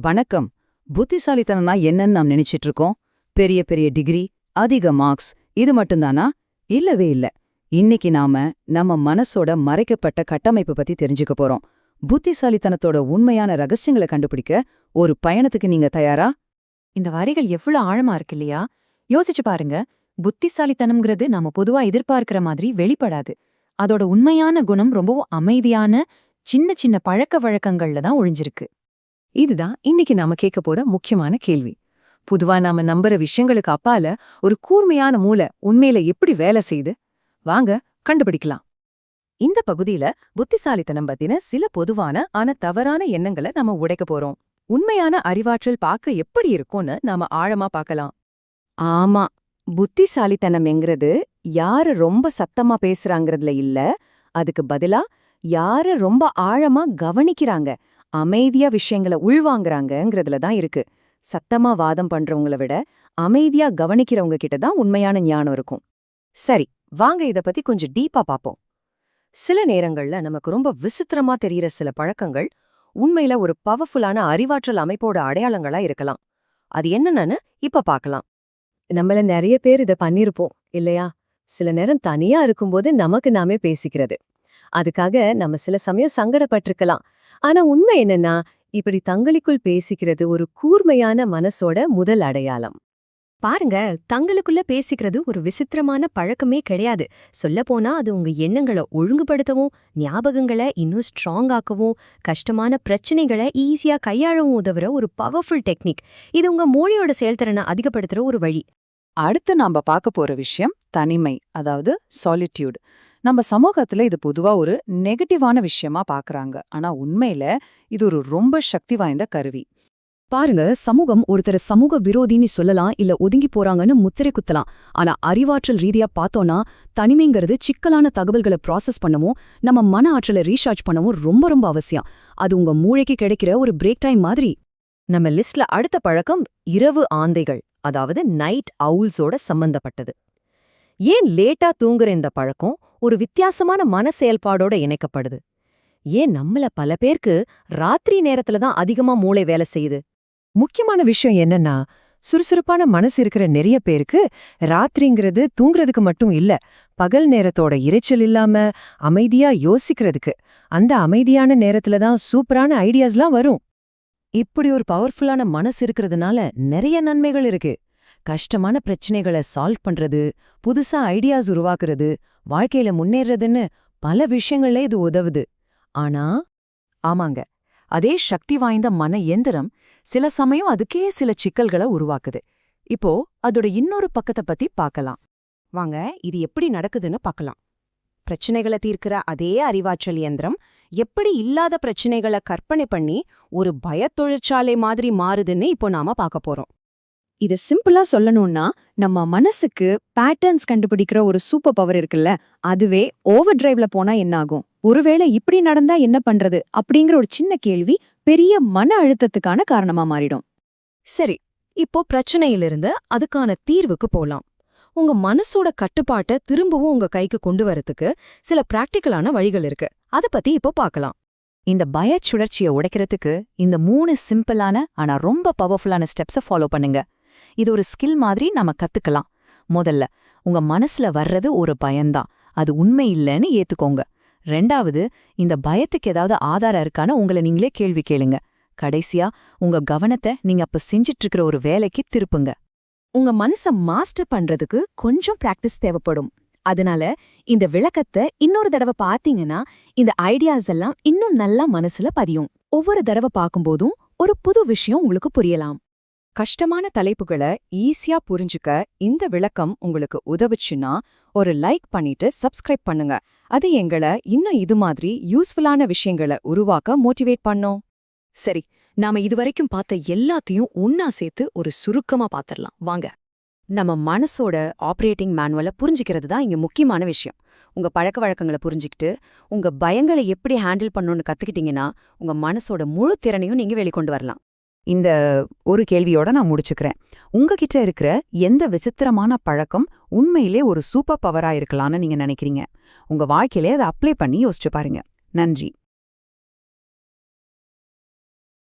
வணக்கம். புத்திசாலித்தனம்னா என்னன்னு நாம் நினைச்சிட்டு இருக்கோம்? பெரிய பெரிய டிகிரி, அதிக மார்க்ஸ், இது மட்டும்தானா? இல்லவே இல்ல. இன்னைக்கு நாம நம்ம மனசோட மறைக்கப்பட்ட கட்டமைப்பு பத்தி தெரிஞ்சுக்க போறோம். புத்திசாலித்தனத்தோட உண்மையான ரகசியங்களை கண்டுபிடிக்க ஒரு பயணத்துக்கு நீங்க தயாரா? இந்த வரிகள் எவ்வளவு ஆழமா இருக்கு இல்லையா? யோசிச்சு பாருங்க. புத்திசாலித்தனம்ங்கிறது நாம பொதுவா எதிர்பார்க்கிற மாதிரி வெளிப்படாது. அதோட உண்மையான குணம் ரொம்பவும் அமைதியான சின்ன சின்ன பழக்க வழக்கங்கள்ல தான் ஒழிஞ்சிருக்கு. இதுதான் இன்னைக்கு நாம கேட்க போற முக்கியமான கேள்வி. பொதுவா நாம நம்புற விஷயங்களுக்கு அப்பால ஒரு கூர்மையான மூளை உண்மையில எப்படி வேலை செய்யுது? வாங்க கண்டுபிடிக்கலாம். இந்த பகுதியில புத்திசாலித்தனம் பத்தின சில பொதுவான ஆனா தவறான எண்ணங்களை நாம உடைக்க போறோம். உண்மையான அறிவாற்றல் பார்க்க எப்படி இருக்கும்னு நாம ஆழமா பார்க்கலாம். ஆமா, புத்திசாலித்தனம்ங்கிறது யாரு ரொம்ப சத்தமா பேசுறாங்கறதுல இல்ல, அதுக்கு பதிலா யாரு ரொம்ப ஆழமா கவனிக்கிறாங்க, அமைதியா விஷயங்களை உள்வாங்கறாங்கங்கிறதுல தான் இருக்கு. சத்தமா வாதம் பண்றவங்கள விட அமைதியா கவனிக்கிறவங்க கிட்ட தான் உண்மையான ஞானம் இருக்கும். சரி, வாங்க இத பத்தி கொஞ்சம் டீப்பா பாப்போம். சில நேரங்கள்ல நமக்கு ரொம்ப விசித்திரமா தெரியற சில பழக்கங்கள் உண்மையில ஒரு பவர்ஃபுல்லான அறிவாற்றல் அமைப்போட அடையாளங்களா இருக்கலாம். அது என்னன்னு இப்ப பார்க்கலாம். நம்மள நிறைய பேர் இத பண்ணிருப்போம் இல்லையா? சில நேரம் தனியா இருக்கும்போது நமக்கு நாமே பேசிக்கிறது. அதுக்காக நம்ம சில சமயம் சங்கடப்பட்டிருக்கலாம். ஆனா உண்மை என்னன்னா, இப்படி தங்களுக்குள் பேசிக்கிறது ஒரு கூர்மையான மனசோட முதல் அடையாளம். பாருங்க, தங்களுக்குள்ள பேசிக்கிறது ஒரு விசித்திரமான பழக்கமே கிடையாது. சொல்லப்போனா அது உங்க எண்ணங்களை ஒழுங்குபடுத்தவும், ஞாபகங்களை இன்னும் ஸ்ட்ராங் ஆக்கவும், கஷ்டமான பிரச்சனைகளை ஈஸியா கையாளவும் உதவுற ஒரு பவர்ஃபுல் டெக்னிக். இது உங்க மூளையோட செயல்திறனை அதிகப்படுத்துற ஒரு வழி. அடுத்து நாம பார்க்க போற விஷயம் தனிமை, அதாவது சாலிட்யூட். நம்ம சமூகத்துல இது பொதுவா ஒரு நெகட்டிவான விஷயமா பாக்குறாங்க. ஆனா உண்மையில இது ஒரு ரொம்ப சக்தி வாய்ந்த கருவி. பாருங்க, சமூகம் ஒருத்தர சமூக விரோதின்னு சொல்லலாம், இல்ல ஒதுங்கி போறாங்கன்னு முத்திரை குத்தலாம். ஆனா அறிவாற்றல் ரீதியா பார்த்தோம்னா, தனிமைங்கிறது சிக்கலான தகவல்களை ப்ராசஸ் பண்ணவும், நம்ம மன ஆற்றலை ரீசார்ஜ் பண்ணவும் ரொம்ப ரொம்ப அவசியம். அது உங்க மூளைக்கு கிடைக்கிற ஒரு பிரேக் டைம் மாதிரி. நம்ம லிஸ்ட்ல அடுத்த பழக்கம் இரவு ஆந்தைகள், அதாவது நைட் அவுல்ஸோட சம்பந்தப்பட்டது. ஏன் லேட்டா தூங்குற இந்த பழக்கம் ஒரு வித்தியாசமான மன செயல்பாடோட இணைக்கப்படுது? ஏன் நம்மள பல பேருக்கு ராத்திரி நேரத்துல தான் அதிகமா மூளை வேலை செய்யுது? முக்கியமான விஷயம் என்னன்னா, சுறுசுறுப்பான மனசு இருக்கிற நிறைய பேருக்கு ராத்திரிங்கிறது தூங்குறதுக்கு மட்டும் இல்ல, பகல் நேரத்தோட இரைச்சல் இல்லாம அமைதியா யோசிக்கிறதுக்கு. அந்த அமைதியான நேரத்துல தான் சூப்பரான ஐடியாஸ்லாம் வரும். இப்படி ஒரு பவர்ஃபுல்லான மனசு இருக்கிறதுனால நிறைய நன்மைகள் இருக்கு. கஷ்டமான பிரச்சனைகளை சால்வ் பண்றது, புதுசா ஐடியாஸ் உருவாக்குறது, வாழ்க்கையில முன்னேறதுன்னு பல விஷயங்கள்ல இது உதவுது. ஆனா ஆமாங்க, அதே சக்தி வாய்ந்த மன எந்திரம் சில சமயம் அதுக்கே சில சிக்கல்களை உருவாக்குது. இப்போ அதோட இன்னொரு பக்கத்தை பத்தி பார்க்கலாம். வாங்க இது எப்படி நடக்குதுன்னு பார்க்கலாம். பிரச்சனைகளை தீர்க்கிற அதே அறிவாற்றல் இயந்திரம் எப்படி இல்லாத பிரச்சனைகளை கற்பனை பண்ணி ஒரு பயத்தொழிற்சாலை மாதிரி மாறுதுன்னு இப்போ நாம பார்க்க போறோம். இது சிம்பிளா சொல்லணும்னா, நம்ம மனசுக்கு பேட்டர்ன்ஸ் கண்டுபிடிக்கிற ஒரு சூப்பர் பவர் இருக்குல்ல, அதுவே ஓவர் டிரைவ்ல போனா என்ன ஆகும்? ஒருவேளை இப்படி நடந்தா என்ன பண்றது அப்படிங்கிற ஒரு சின்ன கேள்வி பெரிய மன அழுத்தத்துக்கான காரணமா மாறிடும். சரி, இப்போ பிரச்சனையிலிருந்து அதுக்கான தீர்வுக்கு போலாம். உங்க மனசோட கட்டுப்பாட்டை திரும்பவும் உங்க கைக்கு கொண்டு வரதுக்கு சில பிராக்டிக்கலான வழிகள் இருக்கு. அத பத்தி இப்போ பார்க்கலாம். இந்த பயச் சுழற்சியை உடைக்கிறதுக்கு இந்த 3 சிம்பிளான ஆனா ரொம்ப பவர்ஃபுல்லான ஸ்டெப்ஸை ஃபாலோ பண்ணுங்க. இது ஒரு ஸ்கில் மாதிரி நாம கத்துக்கலாம். முதல்ல, உங்க மனசுல வர்றது ஒரு பயம்தான், அது உண்மை இல்லைன்னு ஏத்துக்கோங்க. ரெண்டாவது, இந்த பயத்துக்கு ஏதாவது ஆதாரம் இருக்கான்னு உங்களை நீங்களே கேள்வி கேளுங்க. கடைசியா, உங்க கவனத்தை நீங்க அப்ப செஞ்சிட்டு இருக்கிற ஒரு வேலைக்கு திருப்புங்க. உங்க மனச மாஸ்டர் பண்றதுக்கு கொஞ்சம் பிராக்டிஸ் தேவைப்படும். அதனால இந்த விளக்கத்தை இன்னொரு தடவை பார்த்தீங்கன்னா, இந்த ஐடியாஸ் எல்லாம் இன்னும் நல்லா மனசுல பதியும். ஒவ்வொரு தடவை பார்க்கும்போதும் ஒரு புது விஷயம் உங்களுக்கு புரியலாம். கஷ்டமான தலைப்புகளை ஈஸியா புரிஞ்சுக்க இந்த விளக்கம் உங்களுக்கு உதவுச்சுன்னா ஒரு லைக் பண்ணிட்டு சப்ஸ்கிரைப் பண்ணுங்க. அது எங்களை இன்னும் இது மாதிரி யூஸ்ஃபுல்லான விஷயங்களை உருவாக்க மோட்டிவேட் பண்ணோம். சரி, நாம இதுவரைக்கும் பார்த்த எல்லாத்தையும் ஒன்னா சேர்த்து ஒரு சுருக்கமா பாத்திரலாம் வாங்க. நம்ம மனசோட ஆப்ரேட்டிங் மேனுவலை புரிஞ்சுக்கிறது தான் இங்க முக்கியமான விஷயம். உங்க பழக்க வழக்கங்களை புரிஞ்சுக்கிட்டு உங்க பயங்களை எப்படி ஹேண்டில் பண்ணணும்னு கத்துக்கிட்டீங்கன்னா உங்க மனசோட முழு திறனையும் நீங்க வெளிக்கொண்டு வரலாம். இந்த ஒரு கேள்வியோட நான் முடிச்சுக்கிறேன். உங்ககிட்ட இருக்கிற எந்த விசித்திரமான பழக்கம் உண்மையிலே ஒரு சூப்பர் பவரா இருக்கலாம்னு நீங்க நினைக்கிறீங்க? உங்க வாழ்க்கையிலே அதை அப்ளை பண்ணி யோசிச்சு பாருங்க. நன்றி.